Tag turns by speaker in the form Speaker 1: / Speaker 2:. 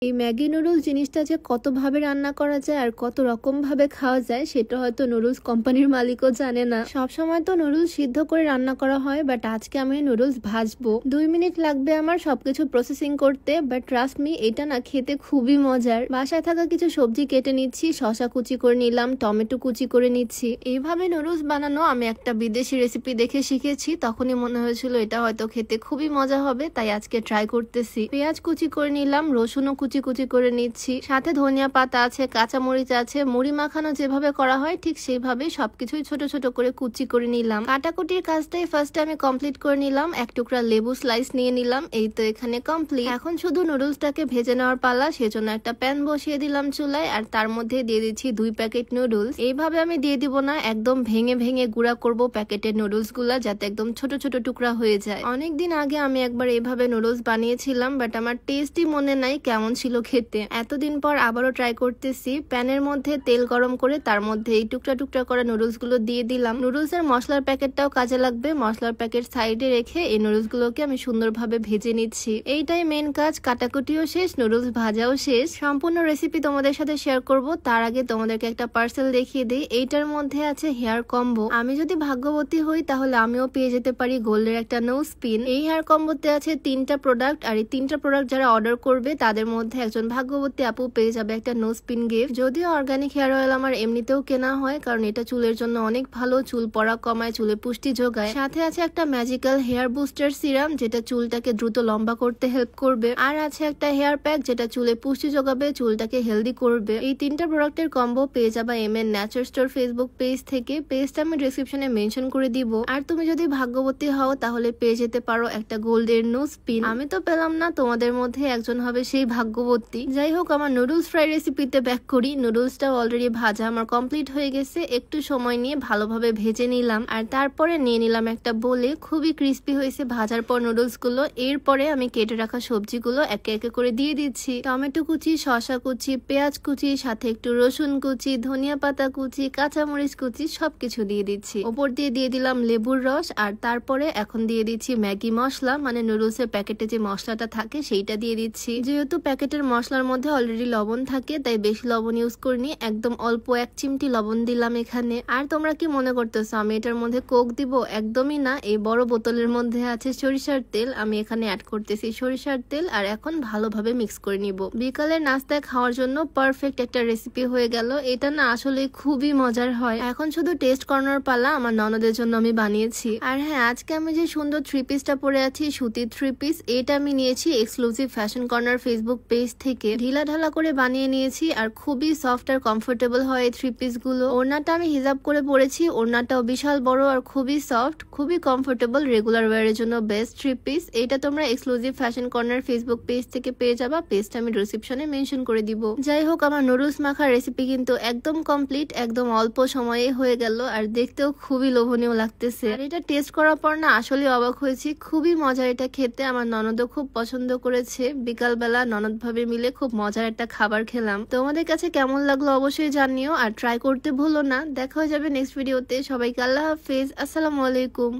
Speaker 1: এই Maggi noodles জিনিসটা যে কতভাবে রান্না করা যায় আর কত রকম ভাবে খাওয়া যায় সেটা হয়তো নুডলস কোম্পানির মালিকও জানে না। সবসময় তো নুডলস সিদ্ধ করে রান্না করা হয়, বাট আজকে আমি নুডলস ভাজবো। 2 মিনিট লাগবে আমার সবকিছু প্রসেসিং করতে, বাট ট্রাস্ট মি এটা না খেতে খুবই মজার। বাসায় থাকা কিছু সবজি কেটে নিচ্ছি, শসা কুচি করে নিলাম, টমেটো কুচি করে নিচ্ছি। এইভাবে নুডলস বানানো আমি একটা বিদেশি রেসিপি দেখে শিখেছি, তখনই মনে হয়েছিল এটা হয়তো খেতে খুবই মজা হবে, তাই আজকে ট্রাই করতেছি। পেঁয়াজ কুচি করে নিলাম, রসুনও কুচি কুচি করে নিচ্ছি, সাথে ধনিয়া পাতা আছে, কাঁচা মরিচ আছে। মুড়ি মাখানো যেভাবে করা হয় ঠিক সেইভাবে সবকিছুই ছোট ছোট করে কুচি করে নিলাম। কাটাকুটির কাজটাই ফার্স্টে আমি কমপ্লিট করে নিলাম। এক টুকরা লেবু স্লাইস নিয়ে নিলাম। এই তো এখানে কমপ্লিট। এখন শুধু নুডলসটাকে ভেজে নেওয়ার পালা। সেজন্য একটা প্যান বসিয়ে দিলাম চুলায়, আর তার মধ্যে দিয়ে দিচ্ছি 2 প্যাকেট নুডলস। এইভাবে আমি দিয়ে দিব না, একদম ভেঙে ভেঙে গুঁড়া করব প্যাকেটের নুডলস গুলা, যাতে একদম ছোট ছোট টুকরা হয়ে যায়। অনেকদিন আগে আমি একবার এইভাবে নুডলস বানিয়েছিলাম, বাট আমার টেস্টই মনে নাই কেমন ছিল খেতে। এতদিন পর আবারও ট্রাই করতেছি। প্যানের মধ্যে তেল গরম করে তার মধ্যে এই টুকরা টুকরা করা নুডলস গুলো দিয়ে দিলাম। নুডলস এর মশলার প্যাকেটটাও কাজে লাগবে। মশলার প্যাকেট সাইডে রেখে এই নুডলস গুলোকে আমি সুন্দরভাবে ভেজে নিচ্ছি। এইটাই মেন কাজ। কাটাকুটিও শেষ, নুডলস ভাজাও শেষ। সম্পূর্ণ রেসিপি তোমাদের সাথে শেয়ার করব, তার আগে তোমাদেরকে একটা পার্সেল দেখিয়ে দিই। এইটার মধ্যে আছে হেয়ার কম্বো। আমি যদি ভাগ্যবতী হই তাহলে আমিও পেয়ে যেতে পারি গোল্ডের একটা নো স্পিন। এই হেয়ার কম্বোতে আছে 3টা প্রোডাক্ট, আর এই 3টা প্রোডাক্ট যারা অর্ডার করবে তাদের মধ্যে একজন ভাগ্যবতী আপু পেয়ে যাবে একটা নো স্পিন গিফট। যদিও অর্গানিক হেয়ার অয়েল আমার এমনিতেও কেনা হয়, কারণ এটা চুলের জন্য অনেক ভালো, চুল পড়া কমায়, চুলে পুষ্টি যোগায়। সাথে আছে একটা ম্যাজিক্যাল হেয়ার বুস্টার সিরাম, যেটা চুলটাকে দ্রুত লম্বা করতে হেল্প করবে। আর আছে একটা হেয়ার প্যাক, যেটা চুলে পুষ্টি যোগাবে, চুলটাকে হেলদি করবে। এই 3টা প্রোডাক্টের কম্বো পেয়ে যাবা MN Nature store Facebook page থেকে। পেজটা আমি ডেসক্রিপশনে মেনশন করে দিব। আর তুমি যদি ভাগ্যবতী হও তাহলে পেয়ে যেতে পারো একটা গোল্ডের নো স্পিন। আমি তো পেলাম না, তোমাদের মধ্যে একজন হবে সেই ভাগ্যবতী। যাই হোক, আমার নুডলস ফ্রাই রেসিপিতে ব্যাক করি। নুডলসটাও অলরেডি ভাজা আমার কমপ্লিট হয়ে গেছে। একটু সময় নিয়ে ভালোভাবে ভেজে নিলাম, আর তারপরে নিয়ে নিলাম একটা বোলে। খুবই ক্রিস্পি হয়েছে ভাজার পর নুডলস গুলো। এরপরে আমি কেটে রাখা সবজিগুলো একে একে করে দিয়ে দিচ্ছি। টমেটো কুচি, শসা কুচি, পেঁয়াজ কুচি, সাথে একটু রসুন কুচি, ধনিয়া পাতা কুচি, কাঁচামরিচ কুচি, সবকিছু দিয়ে দিচ্ছি। ওপর দিয়ে দিয়ে দিলাম লেবুর রস, আর তারপরে এখন দিয়ে দিচ্ছি ম্যাগি মশলা, মানে নুডলস এর প্যাকেটে যে মশলাটা থাকে সেইটা দিয়ে দিচ্ছি। যেহেতু প্যাকেটের মশলার মধ্যে অলরেডি লবণ থাকে, তাই বেশি লবণ ইউজ করিনি, একদম অল্প 1 চিমটি লবণ দিলাম এখানে। আর তোমরা কি মনে করতেছো আমি এটার মধ্যে কোক দিব? একদমই না। এই বড় বোতলের মধ্যে আছে সরিষার তেল, আমি এখানে অ্যাড করতেছি সরিষার তেল। আর এখন ভালোভাবে মিক্স করে নিব। বিকালের নাস্তায় খাওয়ার জন্য পারফেক্ট একটা রেসিপি হয়ে গেল। এটা না আসলে খুবই মজার হয়। এখন শুধু টেস্ট করানোর পালা। আমার ননদের জন্য আমি বানিয়েছি। আর হ্যাঁ, আজকে আমি যে সুন্দর 3 পিসটা পরে আছি, সুতির 3 পিস, এটা আমি নিয়েছি exclusive fashion corner Facebook page থেকে। ঢিলা ঢালা করে বানিয়ে নিয়েছি, আর খুবই সফট আর কমফোর্টেবল হয় এই 3 পিস গুলো। ওড়নাটা আমি হিজাব করে পরেছি। ওড়নাটাও বিশাল বড় আর খুবই সফট, খুবই কমফোর্টেবল, রেগুলার ওয়্যারের জন্য বেস্ট 3 পিস। এটা তোমরা exclusive fashion corner Facebook page থেকে পেয়ে যাবা। পেজটা আমি ডেসক্রিপশনে মেনশন করে দিব। যাই হোক, আমার নুডলস মাখার রেসিপি কিন্তু একদম কমপ্লিট, একদম অল্প সময়ে হয়ে গেল, আর দেখতেও খুবই লোভনীয় লাগতেছে। আর এটা টেস্ট করার পর না আসলে অবাক হয়েছি, খুবই মজার এটা খেতে। আমার ননদও খুব পছন্দ করেছে। বিকালবেলা ননদ ভাবে মিলে খুব মজার একটা খাবার খেলাম। তোমাদের কাছে কেমন লাগলো অবশ্যই জানিও, আর ট্রাই করতে ভুলো না। দেখা হয়ে যাবে নেক্সট ভিডিওতে। সবাইকে আল্লাহ হাফেজ, আসসালামু আলাইকুম।